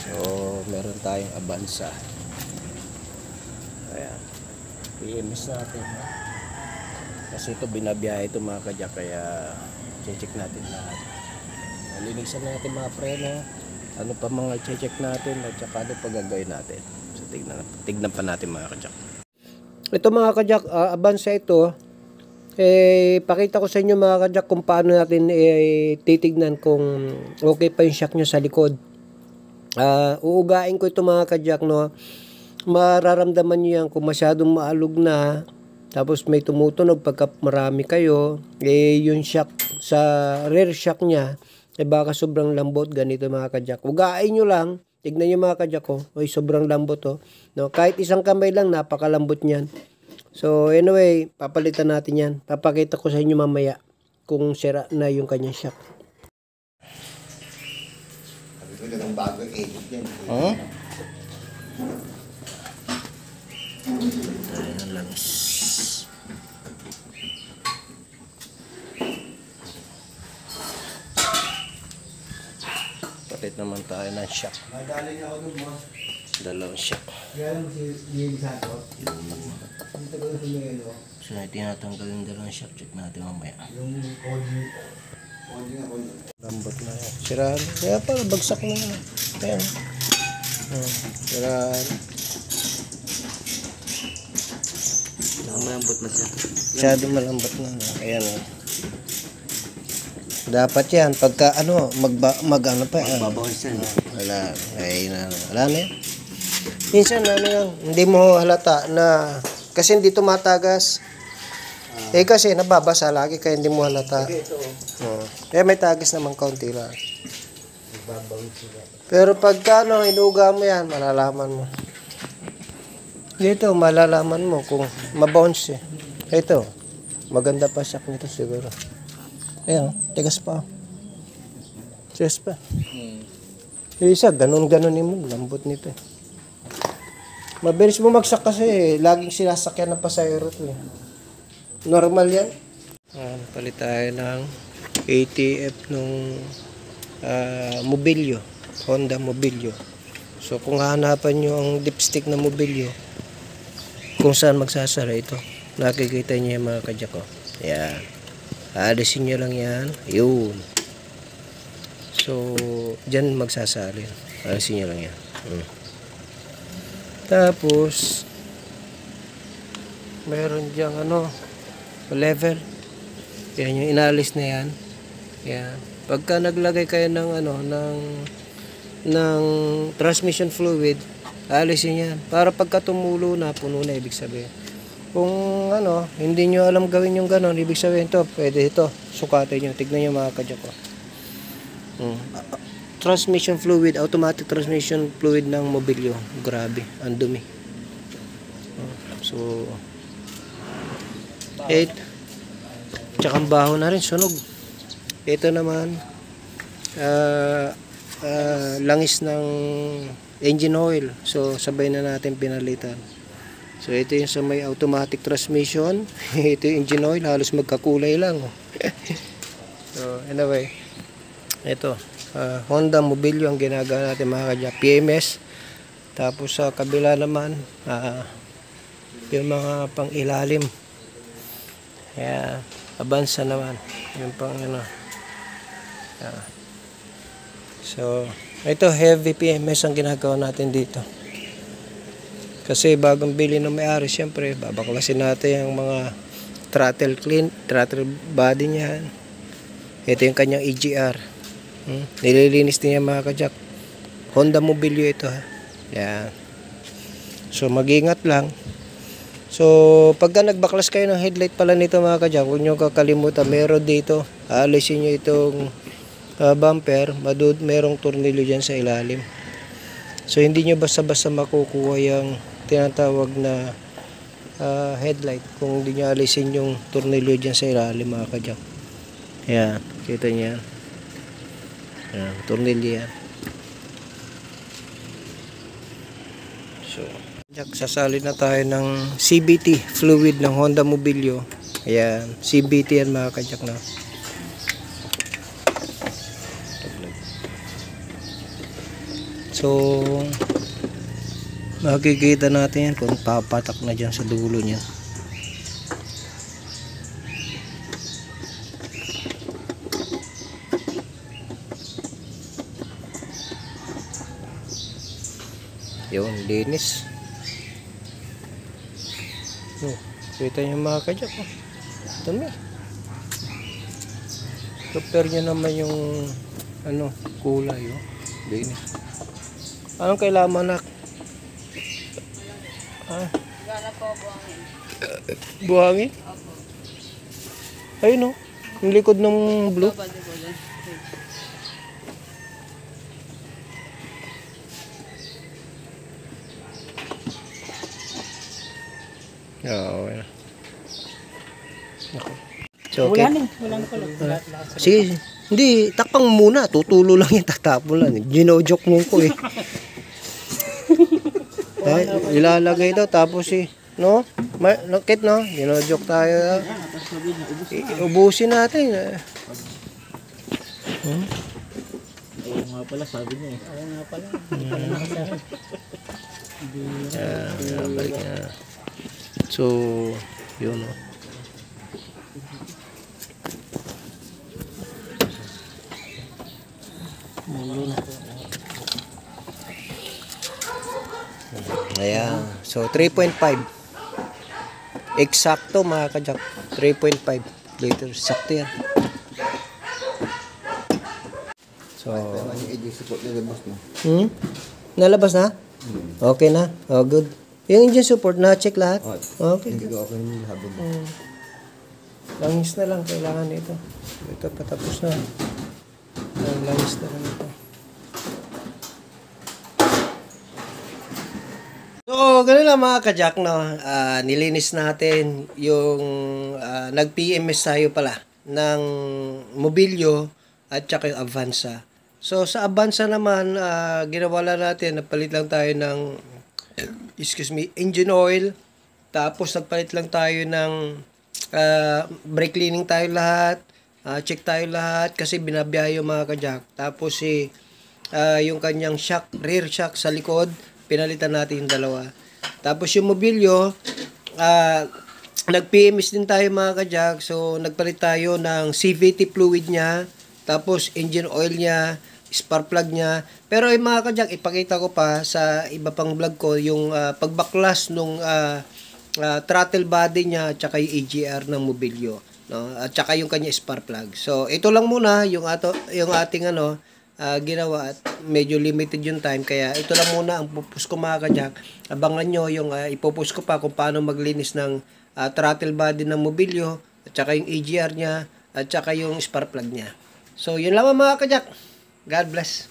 So meron tayong Avanza. Ayan, PMS natin, kasi ito binabiyahe ito mga kadyak, kaya check natin lahat. Nalinisan natin mga preno, ano pa mga check natin, at saka ano pa gagawin natin. So tignan pa natin mga kadyak. Ito mga kadyak, Avanza ito. Pakita ko sa inyo mga kadyak kung paano natin titignan kung okay pa yung shock nyo sa likod. Uugain ko ito mga kadyak, no. Mararamdaman nyo yan kung masyadong maalog na, tapos may tumutunog pagka marami kayo, yung shock sa rear shock nya baka sobrang lambot. Ganito mga kadyak, ugain nyo lang, tignan nyo mga kadyak ko, sobrang lambot to, no? Kahit isang kamay lang, napakalambot nyan. So anyway, papalitan natin yan. Papakita ko sa inyo mamaya kung sira na yung kanyang shock. Sabi ko ng bagong edit yan. Tayo ng langis. Palit naman tayo ng shock. Madaling ako dun mo. Dalawang shock. Kaya mo si Diego Santos. Yung tagal na sumelo. So tinatanggal yung dalawang shock. Check natin mamaya. Yung Audi nga. Lambot na yan. Siraan. Kaya pala bagsak na yan. Ayan. Siraan. Malambot na siya. Masyadong malambot na. Ayan. Dapat yan. Pagka mag-ano pa. Magbabawas yan. Wala. Wala na yan. Minsan yan, hindi mo halata na kasi hindi tumatagas. Kasi nababasa lagi kaya hindi mo halata. May tagas naman kaunti lang. Pero pagka inuga mo yan, malalaman mo. Dito, malalaman mo kung mabounce eh. Ito, maganda pa shock nito siguro. Ayan, tigas pa. Tigas pa. Isa, ganun-ganunin mo, lambot nito eh. Mabilis bumagsak kasi laging sinasakyan ng pasahero to eh. Normal yan. Palit tayo ng ATF nung Mobilio, Honda Mobilio. So kung hahanapan nyo ang dipstick na Mobilio, kung saan magsasara ito, nakikita nyo yung mga kadyak ko. Yan. Alisin nyo lang yan. Yun. So dyan magsasalin. Alisin nyo lang yan. Tapos meron diyang level. Yan yung inalis na yan. Yan. Pagka naglagay kayo ng ng transmission fluid, alisin yan. Para pagka tumulo na, puno na, ibig sabihin. Kung hindi nyo alam gawin yung ganon, ibig sabihin to, pwede ito. Sukatin nyo. Tignan nyo mga kadyak ko. Transmission fluid, automatic transmission fluid ng Mobilio. Grabe, ang dumi. So, tsaka baho na rin, sunog. Ito naman, langis ng engine oil. So, sabay na natin pinalitan. So, ito yung sa may automatic transmission. Ito yung engine oil, halos magkakulay lang. So, anyway, ito. Honda Mobilio ang ginagawa natin mga kadyak, PMS. Tapos sa kabila naman yung mga pang ilalim, Avanza naman yung pang so ito heavy PMS ang ginagawa natin dito, kasi bagong bili ng may-ari, syempre babaklasin natin yung mga throttle body niya. Ito yung kanyang EGR. Nililinis niya mga kadyak. Honda Mobilio ito ha. Yan. So mag-ingat lang. So pagka nagbaklas kayo ng headlight pala nito mga kadyak, huwag nyo kakalimutan, meron dito, alisin nyo itong bumper. Merong tornilyo dyan sa ilalim. So hindi nyo basta-basta makukuha yung tinatawag na headlight kung hindi nyo alisin yung tornilyo dyan sa ilalim mga kadyak. Yan, kita nyo yan. Yan, tornilyo yan. So, sasali na tayo ng CVT fluid ng Honda Mobilio. Ayan, CVT yan mga kadyak na. So makikita natin yan kung papatak na dyan sa dulo niya. Yun, linis. Oh, kita niyo mga kajak. Oh. Dami. Super niya naman yung ano, kulay. Oh. Linis. Anong kailangan, anak? Ah, Gala po buhangin. buhangin? Opo. Ayun, oh. Yung likod ng blue. Babad ko dun. Oo, okay. Okay. So, okay. Wala na pala. Sige, hindi, takpang muna. Tutulo lang yung tatapon lang. Ginojok mo ko eh. Ilalagay daw tapos no? Nakit no? Ginojok tayo. Ubusin natin. Oo nga pala, sabi niya eh. Oo nga pala. Balik na. So, yun no. Ayan. So, 3.5. Eksakto mga kajak. 3.5 liters. Sakto yan. So, nalabas na? Okay na? Oh, good. Yung engine support na check lahat? Okay. Langis na lang kailangan ito. Ito patapos na. Langis na lang ito. So, ganun lang mga kajak, no? Nilinis natin yung nag-PMS tayo pala ng Mobilyo at saka yung Avanza. So, sa Avanza naman, ginawa lang natin, napalit lang tayo ng engine oil. Tapos, nagpalit lang tayo ng brake cleaning tayo lahat. Check tayo lahat kasi binabiyahe yung mga kajak. Tapos, yung kanyang shock, rear shock sa likod, pinalitan natin yung dalawa. Tapos yung mobilyo, nag-PMS din tayo mga kajak. So, nagpalit tayo ng CVT fluid niya. Tapos, engine oil niya, spark plug niya. Pero yung mga kajak, ipakita ko pa sa iba pang vlog ko, yung pagbaklas nung throttle body niya at saka yung EGR ng mobilyo. No? At saka yung kanya spark plug. So, ito lang muna yung ating ginawa at medyo limited yung time kaya ito lang muna ang pupus ko mga kajak. Abangan nyo yung ipupus ko pa kung paano maglinis ng throttle body ng mobilyo at saka yung EGR niya at saka yung spark plug niya. So yun lang mga kajak. God bless.